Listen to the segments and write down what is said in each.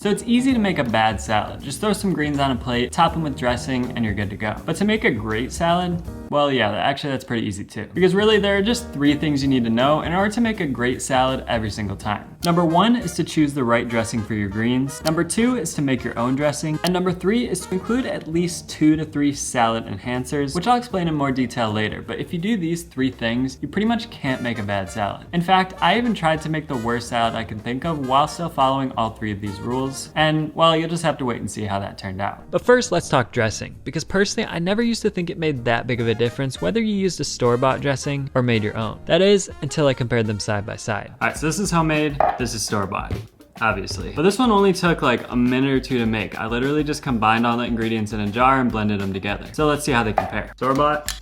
So it's easy to make a bad salad. Just throw some greens on a plate, top them with dressing, and you're good to go. But to make a great salad, well, yeah, actually that's pretty easy too. Because really there are just 3 things you need to know in order to make a great salad every single time. Number 1 is to choose the right dressing for your greens. Number 2 is to make your own dressing. And number 3 is to include at least 2 to 3 salad enhancers, which I'll explain in more detail later. But if you do these 3 things, you pretty much can't make a bad salad. In fact, I even tried to make the worst salad I can think of while still following all 3 of these rules. And well, you'll just have to wait and see how that turned out. But first, let's talk dressing. Because personally, I never used to think it made that big of a difference whether you used a store-bought dressing or made your own. That is, until I compared them side by side. All right, so this is homemade, this is store-bought, obviously. But this one only took like a minute or 2 to make. I literally just combined all the ingredients in a jar and blended them together. So let's see how they compare. Store-bought.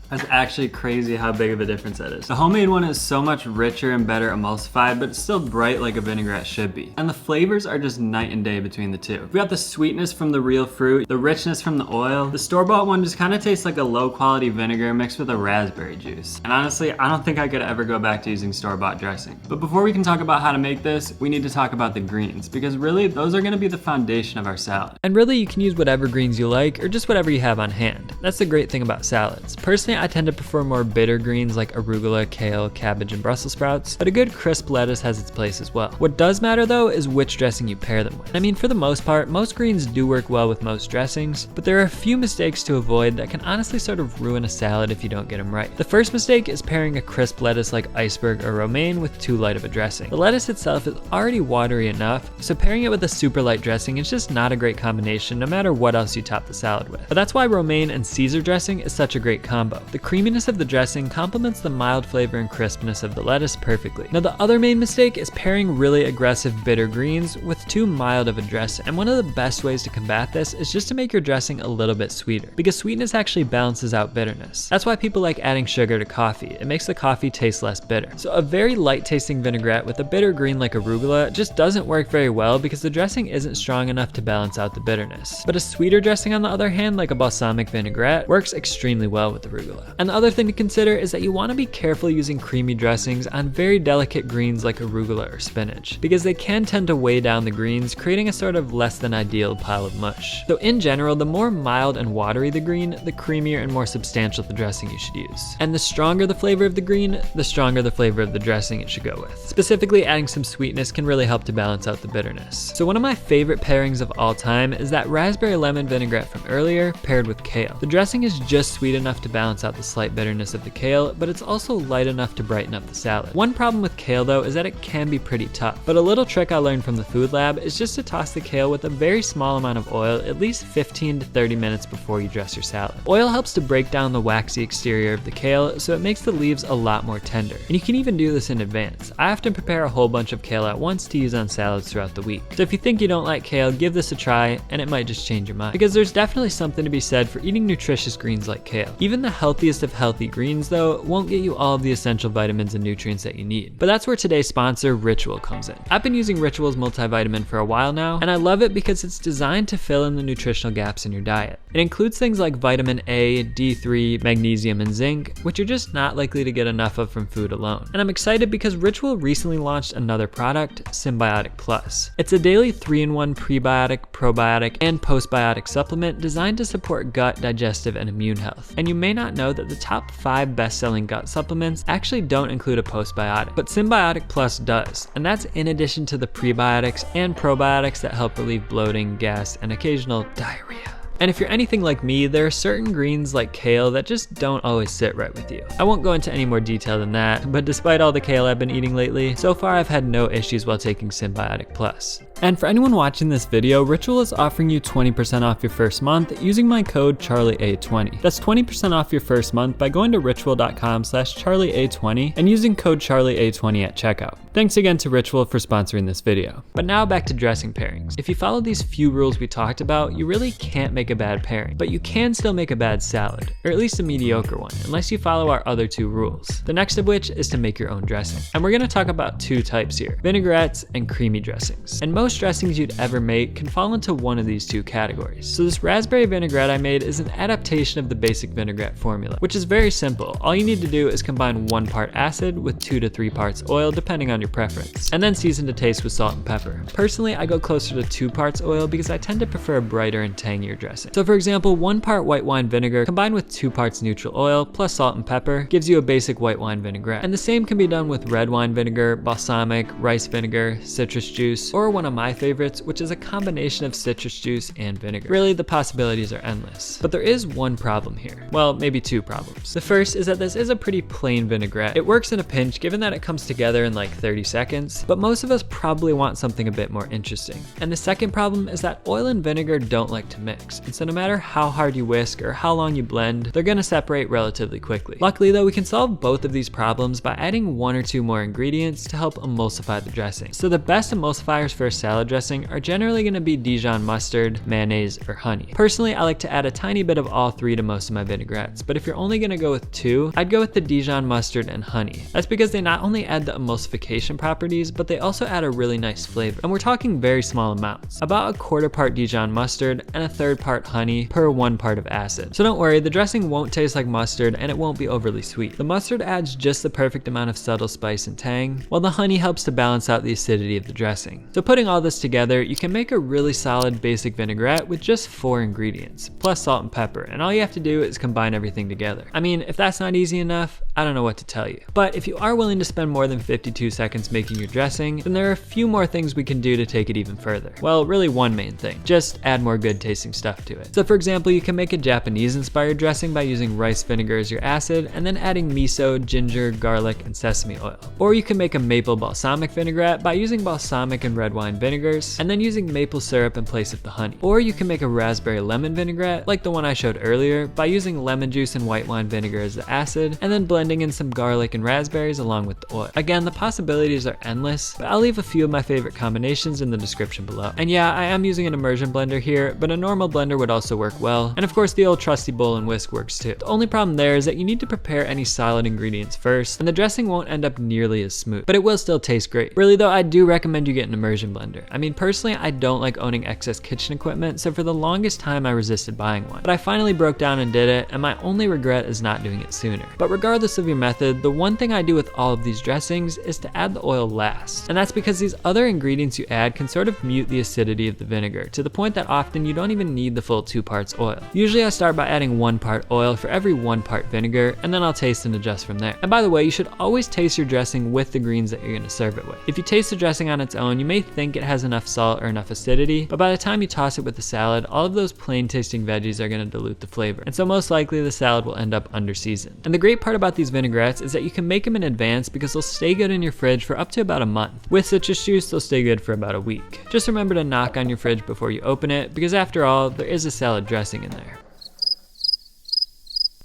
That's actually crazy how big of a difference that is. The homemade one is so much richer and better emulsified, but it's still bright like a vinaigrette should be. And the flavors are just night and day between the two. We got the sweetness from the real fruit, the richness from the oil. The store-bought one just kind of tastes like a low quality vinegar mixed with a raspberry juice. And honestly, I don't think I could ever go back to using store-bought dressing. But before we can talk about how to make this, we need to talk about the greens, because really those are gonna be the foundation of our salad. And really you can use whatever greens you like or just whatever you have on hand. That's the great thing about salads. Personally, I tend to prefer more bitter greens like arugula, kale, cabbage, and Brussels sprouts, but a good crisp lettuce has its place as well. What does matter though is which dressing you pair them with. I mean, for the most part, most greens do work well with most dressings, but there are a few mistakes to avoid that can honestly sort of ruin a salad if you don't get them right. The first mistake is pairing a crisp lettuce like iceberg or romaine with too light of a dressing. The lettuce itself is already watery enough, so pairing it with a super light dressing is just not a great combination no matter what else you top the salad with. But that's why romaine and Caesar dressing is such a great combo. The creaminess of the dressing complements the mild flavor and crispness of the lettuce perfectly. Now the other main mistake is pairing really aggressive bitter greens with too mild of a dressing. And one of the best ways to combat this is just to make your dressing a little bit sweeter, because sweetness actually balances out bitterness. That's why people like adding sugar to coffee. It makes the coffee taste less bitter. So a very light tasting vinaigrette with a bitter green like arugula just doesn't work very well because the dressing isn't strong enough to balance out the bitterness. But a sweeter dressing on the other hand, like a balsamic vinaigrette, works extremely well with arugula. And the other thing to consider is that you want to be careful using creamy dressings on very delicate greens like arugula or spinach, because they can tend to weigh down the greens, creating a sort of less than ideal pile of mush. So in general, the more mild and watery the green, the creamier and more substantial the dressing you should use. And the stronger the flavor of the green, the stronger the flavor of the dressing it should go with. Specifically, adding some sweetness can really help to balance out the bitterness. So one of my favorite pairings of all time is that raspberry lemon vinaigrette from earlier paired with kale. The dressing is just sweet enough to balance out the slight bitterness of the kale, but it's also light enough to brighten up the salad. One problem with kale though is that it can be pretty tough, but a little trick I learned from the food lab is just to toss the kale with a very small amount of oil at least 15 to 30 minutes before you dress your salad. Oil helps to break down the waxy exterior of the kale, so it makes the leaves a lot more tender. And you can even do this in advance. I often prepare a whole bunch of kale at once to use on salads throughout the week. So if you think you don't like kale, give this a try and it might just change your mind. Because there's definitely something to be said for eating nutritious greens like kale. Even the healthiest of healthy greens though won't get you all of the essential vitamins and nutrients that you need. But that's where today's sponsor, Ritual, comes in. I've been using Ritual's multivitamin for a while now, and I love it because it's designed to fill in the nutritional gaps in your diet. It includes things like vitamin A, D3, magnesium, and zinc, which you're just not likely to get enough of from food alone. And I'm excited because Ritual recently launched another product, Symbiotic Plus. It's a daily 3-in-1 prebiotic, probiotic, and postbiotic supplement designed to support gut, digestive, and immune health. And you may not know that the top 5 best-selling gut supplements actually don't include a postbiotic, but Symbiotic Plus does, and that's in addition to the prebiotics and probiotics that help relieve bloating, gas, and occasional diarrhea. And if you're anything like me, there are certain greens like kale that just don't always sit right with you. I won't go into any more detail than that, but despite all the kale I've been eating lately, so far I've had no issues while taking Symbiotic Plus. And for anyone watching this video, Ritual is offering you 20% off your first month using my code CharlieA20. That's 20% off your first month by going to ritual.com/CharlieA20 and using code CharlieA20 at checkout. Thanks again to Ritual for sponsoring this video. But now back to dressing pairings. If you follow these few rules we talked about, you really can't make a bad pairing, but you can still make a bad salad, or at least a mediocre one, unless you follow our other 2 rules. The next of which is to make your own dressing. And we're gonna talk about 2 types here, vinaigrettes and creamy dressings. And most most dressings you'd ever make can fall into one of these two categories. So this raspberry vinaigrette I made is an adaptation of the basic vinaigrette formula, which is very simple. All you need to do is combine 1 part acid with 2 to 3 parts oil, depending on your preference, and then season to taste with salt and pepper. Personally, I go closer to 2 parts oil because I tend to prefer a brighter and tangier dressing. So for example, 1 part white wine vinegar combined with 2 parts neutral oil plus salt and pepper gives you a basic white wine vinaigrette. And the same can be done with red wine vinegar, balsamic, rice vinegar, citrus juice, or one of my favorites, which is a combination of citrus juice and vinegar. Really, the possibilities are endless. But there is one problem here. Well, maybe 2 problems. The first is that this is a pretty plain vinaigrette. It works in a pinch given that it comes together in like 30 seconds, but most of us probably want something a bit more interesting. And the second problem is that oil and vinegar don't like to mix, and so no matter how hard you whisk or how long you blend, they're gonna separate relatively quickly. Luckily though, we can solve both of these problems by adding 1 or 2 more ingredients to help emulsify the dressing. So the best emulsifiers for a salad dressing are generally gonna be Dijon mustard, mayonnaise, or honey. Personally, I like to add a tiny bit of all 3 to most of my vinaigrettes, but if you're only gonna go with 2, I'd go with the Dijon mustard and honey. That's because they not only add the emulsification properties, but they also add a really nice flavor. And we're talking very small amounts, about a 1/4 part Dijon mustard and a 1/3 part honey per 1 part of acid. So don't worry, the dressing won't taste like mustard and it won't be overly sweet. The mustard adds just the perfect amount of subtle spice and tang, while the honey helps to balance out the acidity of the dressing. So putting all this together, you can make a really solid basic vinaigrette with just 4 ingredients, plus salt and pepper, and all you have to do is combine everything together. I mean, if that's not easy enough, I don't know what to tell you. But if you are willing to spend more than 52 seconds making your dressing, then there are a few more things we can do to take it even further. Well, really one main thing, just add more good tasting stuff to it. So for example, you can make a Japanese inspired dressing by using rice vinegar as your acid and then adding miso, ginger, garlic, and sesame oil. Or you can make a maple balsamic vinaigrette by using balsamic and red wine vinegars and then using maple syrup in place of the honey. Or you can make a raspberry lemon vinaigrette like the one I showed earlier by using lemon juice and white wine vinegar as the acid and then blending in some garlic and raspberries along with the oil. Again, the possibilities are endless, but I'll leave a few of my favorite combinations in the description below. And yeah, I am using an immersion blender here, but a normal blender would also work well. And of course the old trusty bowl and whisk works too. The only problem there is that you need to prepare any solid ingredients first, and the dressing won't end up nearly as smooth, but it will still taste great. Really though, I do recommend you get an immersion blender. I mean, personally, I don't like owning excess kitchen equipment, so for the longest time I resisted buying one. But I finally broke down and did it, and my only regret is not doing it sooner. But regardless of your method, the one thing I do with all of these dressings is to add the oil last. And that's because these other ingredients you add can sort of mute the acidity of the vinegar, to the point that often you don't even need the full 2 parts oil. Usually I start by adding 1 part oil for every 1 part vinegar, and then I'll taste and adjust from there. And by the way, you should always taste your dressing with the greens that you're gonna serve it with. If you taste the dressing on its own, you may think it has enough salt or enough acidity, but by the time you toss it with the salad, all of those plain tasting veggies are gonna dilute the flavor. And so most likely the salad will end up under seasoned. And the great part about these vinaigrettes is that you can make them in advance because they'll stay good in your fridge for up to about a month. With citrus juice, they'll stay good for about a week. Just remember to knock on your fridge before you open it, because after all, there is a salad dressing in there.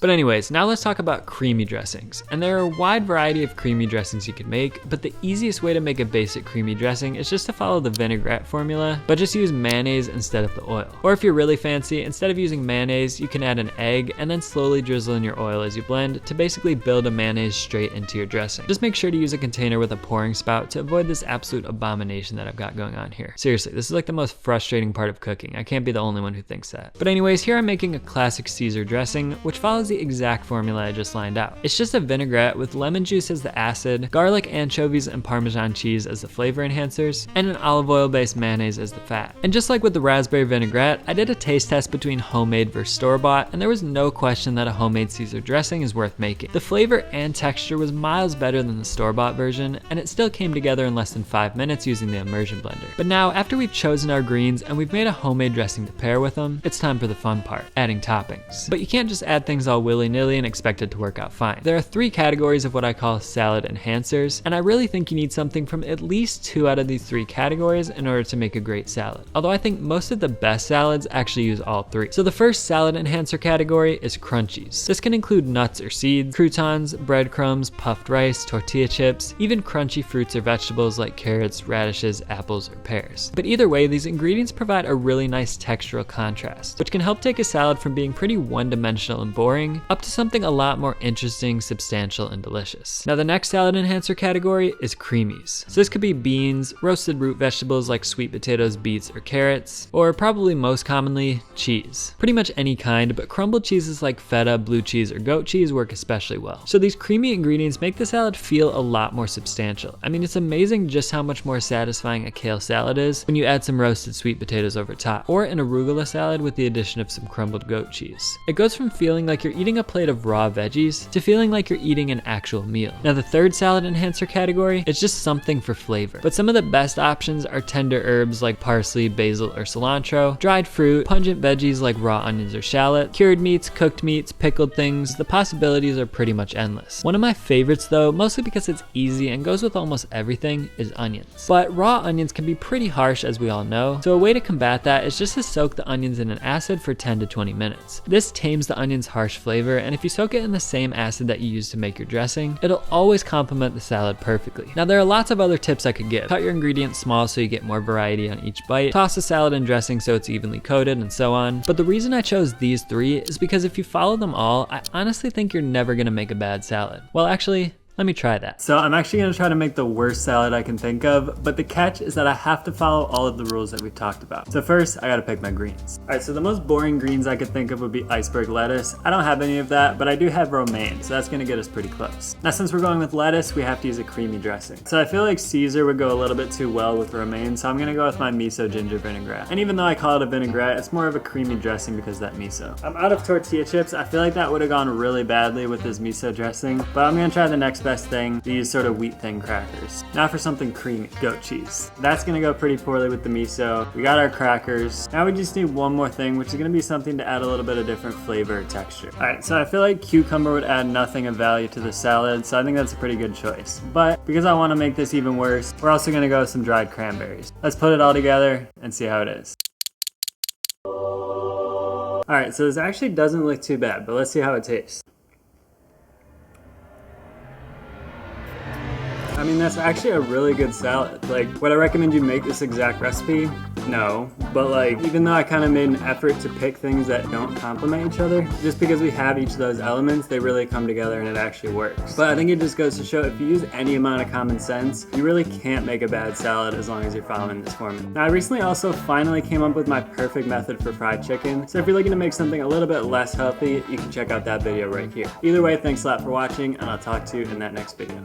But anyways, now let's talk about creamy dressings. And there are a wide variety of creamy dressings you can make, but the easiest way to make a basic creamy dressing is just to follow the vinaigrette formula, but just use mayonnaise instead of the oil. Or if you're really fancy, instead of using mayonnaise, you can add an egg and then slowly drizzle in your oil as you blend to basically build a mayonnaise straight into your dressing. Just make sure to use a container with a pouring spout to avoid this absolute abomination that I've got going on here. Seriously, this is like the most frustrating part of cooking. I can't be the only one who thinks that. But anyways, here I'm making a classic Caesar dressing, which follows the exact formula I just lined out. It's just a vinaigrette with lemon juice as the acid, garlic, anchovies, and Parmesan cheese as the flavor enhancers, and an olive oil based mayonnaise as the fat. And just like with the raspberry vinaigrette, I did a taste test between homemade versus store-bought, and there was no question that a homemade Caesar dressing is worth making. The flavor and texture was miles better than the store-bought version, and it still came together in less than 5 minutes using the immersion blender. But now, after we've chosen our greens and we've made a homemade dressing to pair with them, it's time for the fun part, adding toppings. But you can't just add things all willy-nilly and expect it to work out fine. There are 3 categories of what I call salad enhancers, and I really think you need something from at least 2 out of these 3 categories in order to make a great salad. Although I think most of the best salads actually use all 3. So the first salad enhancer category is crunchies. This can include nuts or seeds, croutons, breadcrumbs, puffed rice, tortilla chips, even crunchy fruits or vegetables like carrots, radishes, apples, or pears. But either way, these ingredients provide a really nice textural contrast, which can help take a salad from being pretty one-dimensional and boring boring, up to something a lot more interesting, substantial, and delicious. Now the next salad enhancer category is creamies. So this could be beans, roasted root vegetables like sweet potatoes, beets, or carrots, or probably most commonly, cheese. Pretty much any kind, but crumbled cheeses like feta, blue cheese, or goat cheese work especially well. So these creamy ingredients make the salad feel a lot more substantial. I mean, it's amazing just how much more satisfying a kale salad is when you add some roasted sweet potatoes over top, or an arugula salad with the addition of some crumbled goat cheese. It goes from feeling like you're eating a plate of raw veggies to feeling like you're eating an actual meal. Now the third salad enhancer category is just something for flavor, but some of the best options are tender herbs like parsley, basil, or cilantro, dried fruit, pungent veggies like raw onions or shallot, cured meats, cooked meats, pickled things. The possibilities are pretty much endless. One of my favorites though, mostly because it's easy and goes with almost everything, is onions. But raw onions can be pretty harsh, as we all know, so a way to combat that is just to soak the onions in an acid for 10 to 20 minutes. This tames the onion's harsh flavor, and if you soak it in the same acid that you use to make your dressing, it'll always complement the salad perfectly. Now there are lots of other tips I could give. Cut your ingredients small so you get more variety on each bite, toss the salad in dressing so it's evenly coated, and so on. But the reason I chose these three is because if you follow them all, I honestly think you're never gonna make a bad salad. Well, actually, let me try that. So I'm actually gonna try to make the worst salad I can think of, but the catch is that I have to follow all of the rules that we've talked about. So first, I gotta pick my greens. All right, so the most boring greens I could think of would be iceberg lettuce. I don't have any of that, but I do have romaine, so that's gonna get us pretty close. Now, since we're going with lettuce, we have to use a creamy dressing. So I feel like Caesar would go a little bit too well with romaine, so I'm gonna go with my miso ginger vinaigrette. And even though I call it a vinaigrette, it's more of a creamy dressing because of that miso. I'm out of tortilla chips. I feel like that would have gone really badly with this miso dressing, but I'm gonna try the next best thing, these sort of wheat thin crackers. Now for something creamy, goat cheese. That's gonna go pretty poorly with the miso. We got our crackers. Now we just need one more thing, which is gonna be something to add a little bit of different flavor or texture. All right, so I feel like cucumber would add nothing of value to the salad, so I think that's a pretty good choice. But because I wanna make this even worse, we're also gonna go with some dried cranberries. Let's put it all together and see how it is. All right, so this actually doesn't look too bad, but let's see how it tastes. I mean, that's actually a really good salad. Like, would I recommend you make this exact recipe? No, but like, even though I kind of made an effort to pick things that don't complement each other, just because we have each of those elements, they really come together and it actually works. But I think it just goes to show if you use any amount of common sense, you really can't make a bad salad as long as you're following this formula. Now, I recently also finally came up with my perfect method for fried chicken. So if you're looking to make something a little bit less healthy, you can check out that video right here. Either way, thanks a lot for watching, and I'll talk to you in that next video.